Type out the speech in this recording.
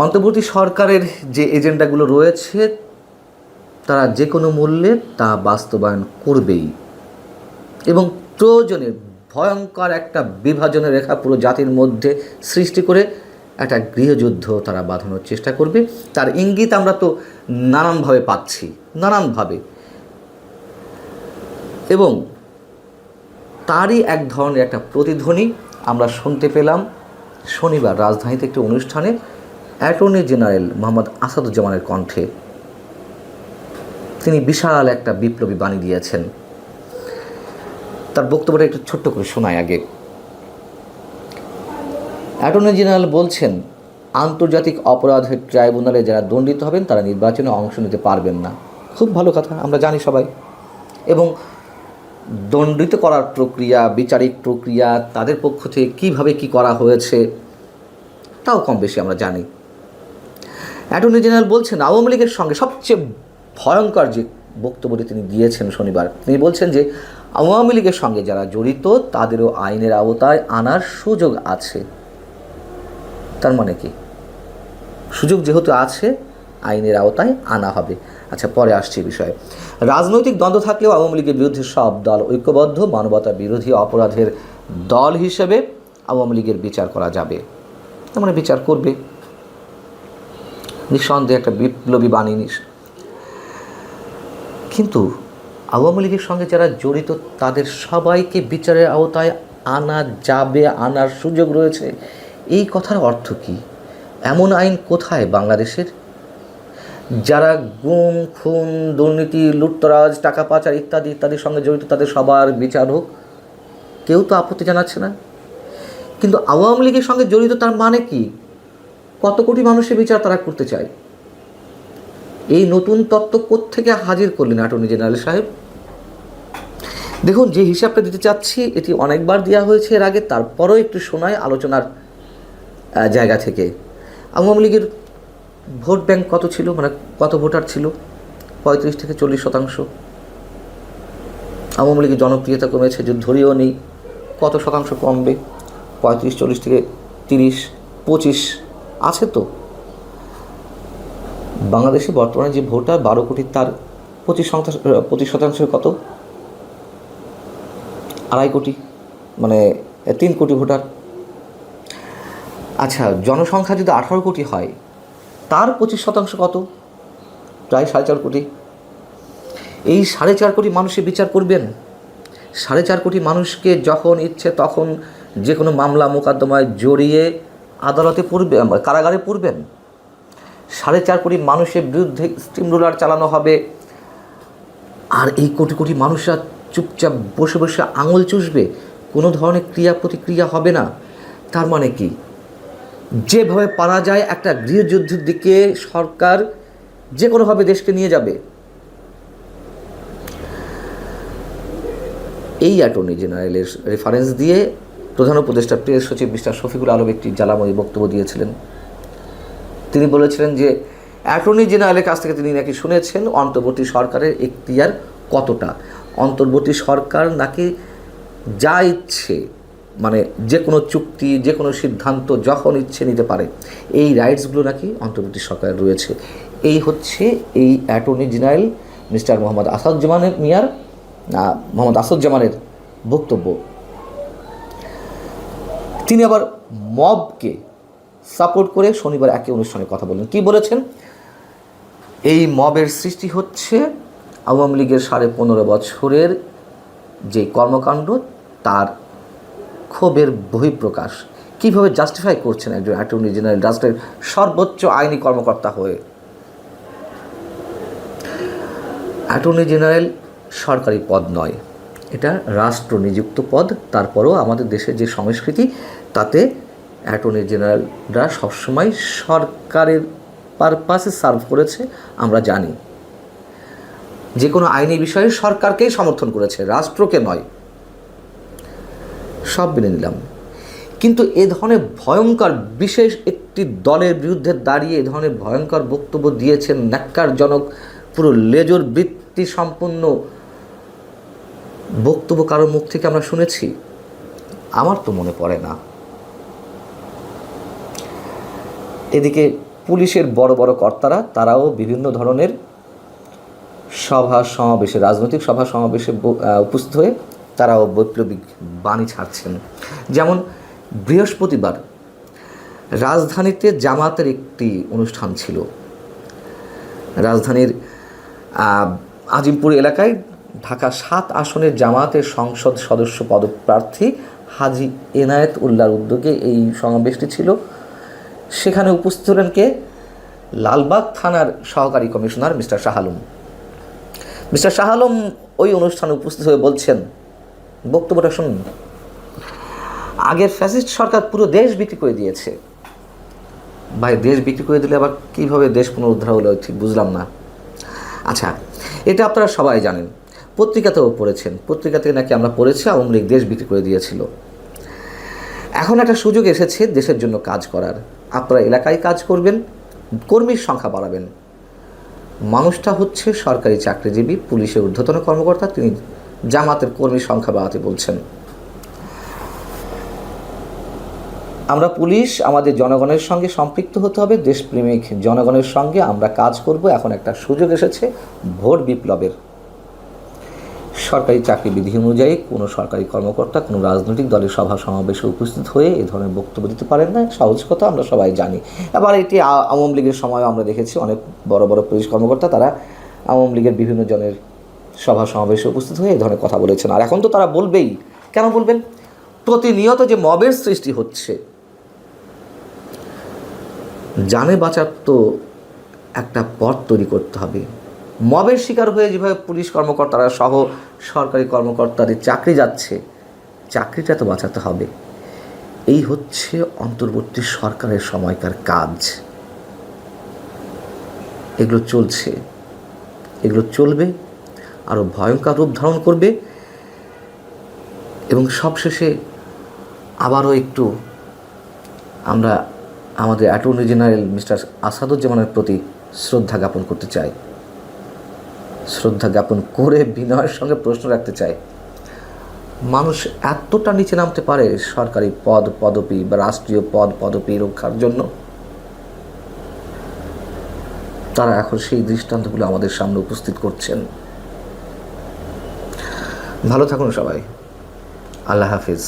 অন্তর্বর্তী সরকারের যে এজেন্ডাগুলো রয়েছে তারা যে কোনো মূল্যে তা বাস্তবায়ন করবেই এবং প্রয়োজনে ভয়ঙ্কর একটা বিভাজনের রেখা পুরো জাতির মধ্যে সৃষ্টি করে একটা গৃহযুদ্ধ তারা বাঁধানোর চেষ্টা করবে। তার ইঙ্গিত আমরা তো নানানভাবে পাচ্ছি, নানানভাবে, এবং তারই এক ধরনের একটা প্রতিধ্বনি আমরা শুনতে পেলাম শনিবার রাজধানীতে একটি অনুষ্ঠানে অ্যাটর্নি জেনারেল মোহাম্মদ আসাদুজ্জামানের কণ্ঠে। তিনি বিশাল একটা বিপ্লবী বাণী দিয়েছেন। তার বক্তব্যটা একটু ছোট্ট করে শোনায় আগে। অ্যাটর্নি জেনারেল বলছেন, আন্তর্জাতিক অপরাধের ট্রাইব্যুনালে যারা দণ্ডিত হবেন তারা নির্বাচনে অংশ নিতে পারবেন না। খুব ভালো কথা, আমরা জানি সবাই। এবং দণ্ডিত করার প্রক্রিয়া, বিচারিক প্রক্রিয়া, তাদের পক্ষ থেকে কীভাবে কী করা হয়েছে তাও কম বেশি আমরা জানি। অ্যাটর্নি জেনারেল বলছেন, আওয়ামী লীগের সঙ্গে সবচেয়ে ভয়ঙ্কর যে বক্তব্যটি তিনি দিয়েছেন শনিবার, তিনি বলছেন যে আওয়ামী লীগের সঙ্গে যারা জড়িত তাদেরও আইনের আওতায় আনার সুযোগ আছে। তার মানে কি? সুযোগ যেহেতু আছে, আইনের আওতায় আনা হবে। আচ্ছা, পরে আসছে বিষয়ে। রাজনৈতিক দ্বন্দ্ব থাকলেও আওয়ামী লীগের বিরুদ্ধে সব দল ঐক্যবদ্ধ, মানবতা বিরোধী অপরাধের দল হিসেবে আওয়ামী লীগের বিচার করা যাবে। তার মানে বিচার করবে, নিঃসন্দেহে একটা বিপ্লবী বাণী। কিন্তু আওয়ামী লীগের সঙ্গে যারা জড়িত তাদের সবাইকে বিচারের আওতায় আনা যাবে, আনার সুযোগ রয়েছে, এই কথার অর্থ কী? এমন আইন কোথায় বাংলাদেশের? যারা গুম, খুন, দুর্নীতি, লুটতরাজ, টাকা পাচার ইত্যাদি ইত্যাদির সঙ্গে জড়িত তাদের সবার বিচার হোক, কেউ তো আপত্তি জানাচ্ছে না। কিন্তু আওয়ামী লীগের সঙ্গে জড়িত তার মানে কি? কত কোটি মানুষের বিচার তারা করতে চায়। এই নতুন তত্ত্ব কোত্থেকে হাজির করলেন অ্যাটর্নি জেনারেল সাহেব? দেখুন, যে হিসাবটা দিতে চাচ্ছি এটি অনেকবার দেওয়া হয়েছে এর আগে, তারপরও একটু শোনায় আলোচনার জায়গা থেকে। আওয়ামী লীগের ভোট ব্যাংক কত ছিল, মানে কত ভোটার ছিল? 35 থেকে 40%। আওয়ামী লীগের জনপ্রিয়তা কমেছে, যদি ধরেও নেই কত শতাংশ কমবে? 35-40 থেকে 30-25 আছে তো। বাংলাদেশে বর্তমানে যে ভোটার 12 কোটি, তার 25% কত? 2.5 কোটি, মানে 3 কোটি ভোটার। আচ্ছা, জনসংখ্যা যদি 18 কোটি হয়, তার 25% কত? প্রায় 4.5 কোটি। এই 4.5 কোটি মানুষের বিচার করবেন? 4.5 কোটি মানুষকে যখন ইচ্ছে তখন যে কোনো মামলা মোকদ্দমায় জড়িয়ে আদালতে পড়বে, কারাগারে পড়বেন? 4.5 কোটি মানুষের বিরুদ্ধে স্টিম রোলার চালানো হবে, আর এই কোটি কোটি মানুষরা চুপচাপ বসে বসে আঙুল চুষবে, কোনো ধরনের ক্রিয়া প্রতিক্রিয়া হবে না। তার মানে কি? যেভাবে পারা যায় একটা গৃহযুদ্ধের দিকে সরকার যে কোনোভাবে দেশকে নিয়ে যাবে। এই অ্যাটর্নি জেনারেলের রেফারেন্স দিয়ে প্রধান উপদেষ্টা প্রেস সচিব মিস্টার শফিকুল আলম একটি জ্বালাময়ী বক্তব্য দিয়েছিলেন। তিনি বলেছিলেন যে অ্যাটর্নি জেনারেলের কাছ থেকে তিনি নাকি শুনেছেন অন্তর্বর্তী সরকারের এখতিয়ার কতটা। অন্তর্বর্তী সরকার নাকি যা ইচ্ছে, মানে যে কোনো চুক্তি, যে কোনো সিদ্ধান্ত যখন ইচ্ছে নিতে পারে, এই রাইটসগুলো নাকি অন্তর্বর্তী সরকারের রয়েছে। এই হচ্ছে এই অ্যাটর্নি জেনারেল মিস্টার মোহাম্মদ আসাদুজ্জামানের বক্তব্য। তিনি আবার মবকে সাপোর্ট করে শনিবার একই অনুষ্ঠানে কথা বললেন। কি বলেছেন? এই মবের সৃষ্টি হচ্ছে আওয়ামী লীগের 15.5 বছরের যে কর্মকাণ্ড, তার ক্ষোভের বহিঃপ্রকাশ। কীভাবে জাস্টিফাই করছেন একজন অ্যাটর্নি জেনারেল, রাষ্ট্রের সর্বোচ্চ আইনি কর্মকর্তা হয়ে? অ্যাটর্নি জেনারেল সরকারি পদ নয়, এটা রাষ্ট্র নিযুক্ত পদ। তারপরও আমাদের দেশের যে সংস্কৃতি, তাতে অ্যাটর্নি জেনারেলরা সবসময় সরকারের পারপাসে সার্ভ করেছে, আমরা জানি। যে কোনো আইনি বিষয়ে সরকারকেই সমর্থন করেছে, রাষ্ট্রকে নয়। সব মেনে নিলাম, কিন্তু এ ধরনের ভয়ঙ্কর বিশেষ একটি দলের বিরুদ্ধে দাঁড়িয়ে এ ধরনের ভয়ঙ্কর বক্তব্য দিয়েছেন, ন্যাক্কারজনক, পুরো লেজর বৃত্তি সম্পন্ন বক্তব্য কারোর মুখ থেকে আমরা শুনেছি? আমার তো মনে পড়ে না। এদিকে পুলিশের বড় বড় কর্তারা তারাও বিভিন্ন ধরনের সভা সমাবেশে, রাজনৈতিক সভা সমাবেশে উপস্থিত হয়ে তারাও বৈপ্লবিক বাণী ছাড়ছেন। যেমন বৃহস্পতিবার রাজধানীতে জামাতের একটি অনুষ্ঠান ছিল। রাজধানীর আজিমপুর এলাকায় ঢাকা 7 আসনের জামাতের সংসদ সদস্য পদপ্রার্থী হাজী এনায়েত উল্লাহর উদ্যোগে এই সমাবেশটি ছিল। সেখানে উপস্থিত হলেন কে? লালবাগ থানার সহকারী commissioner mister Shah Alam. Mister Shah Alam ওই অনুষ্ঠানে উপস্থিত হয়ে বলছেন, বক্তব্যটা শুনুন, আগের ফ্যাসিস্ট সরকার পুরো দেশ বিক্রি করে দিয়েছে। ভাই, দেশ বিক্রি করে দিলে আবার কীভাবে দেশ পুনরুদ্ধার হলো ঠিক বুঝলাম না। আচ্ছা, এটা আপনারা সবাই জানেন, পত্রিকাতেও পড়েছেন, পত্রিকাতে নাকি আমরা পড়েছি আওয়ামী লীগ দেশ বিক্রি করে দিয়েছিল। এখন একটা সুযোগ এসেছে দেশের জন্য কাজ করার। আপনারা এলাকায় কাজ করবেন, কর্মীর সংখ্যা বাড়াবেন। মানুষটা হচ্ছে সরকারি চাকরিজীবী, পুলিশের ঊর্ধ্বতন কর্মকর্তা, তিনি জামাতের কর্মীর সংখ্যা বাড়াতে বলছেন। আমরা পুলিশ আমাদের জনগণের সঙ্গে সম্পৃক্ত হতে হবে, দেশপ্রেমিক জনগণের সঙ্গে আমরা কাজ করব। এখন একটা সুযোগ এসেছে ভোট বিপ্লবের। সরকারি চাকরি বিধি অনুযায়ী কোনো সরকারি কর্মকর্তা কোনো রাজনৈতিক দলের সভা সমাবেশে উপস্থিত হয়ে এ ধরনের বক্তব্য দিতে পারেন না, সহজ কথা, আমরা সবাই জানি। আবার এটি আওয়ামী লীগের সময়ও আমরা দেখেছি, অনেক বড় বড় পুলিশ কর্মকর্তা তারা আওয়ামী লীগের বিভিন্ন জনের সভা সমাবেশে উপস্থিত হয়ে এই ধরনের কথা বলেছেন। আর এখন তো তারা বলবেই। কেন বলবেন? প্রতিনিয়ত যে মবের সৃষ্টি হচ্ছে, জানে বাঁচার তো একটা পথ তৈরি করতে হবে। মবের শিকার হয়ে যেভাবে পুলিশ কর্মকর্তারা সহ সরকারি কর্মকর্তাদের চাকরি যাচ্ছে, চাকরিটা তো বাঁচাতে হবে। এই হচ্ছে অন্তর্বর্তী সরকারের সময়কার কাজ। এগুলো চলছে, এগুলো চলবে, আরও ভয়ঙ্কর রূপ ধারণ করবে। এবং সবশেষে আবারও একটু আমরা আমাদের অ্যাটর্নি জেনারেল মিস্টার আসাদুজ্জামানের প্রতি শ্রদ্ধা জ্ঞাপন করতে চাই। শ্রদ্ধা জ্ঞাপন করে বিনয়ের সঙ্গে প্রশ্ন রাখতে চাই, মানুষ এতটা নিচে নামতে পারে সরকারি পদ পদবি বা রাষ্ট্রীয় পদ পদবি রক্ষার জন্য? তারা এখন সেই দৃষ্টান্তগুলো আমাদের সামনে উপস্থিত করছেন। ভালো থাকুন সবাই। আল্লাহ হাফিজ।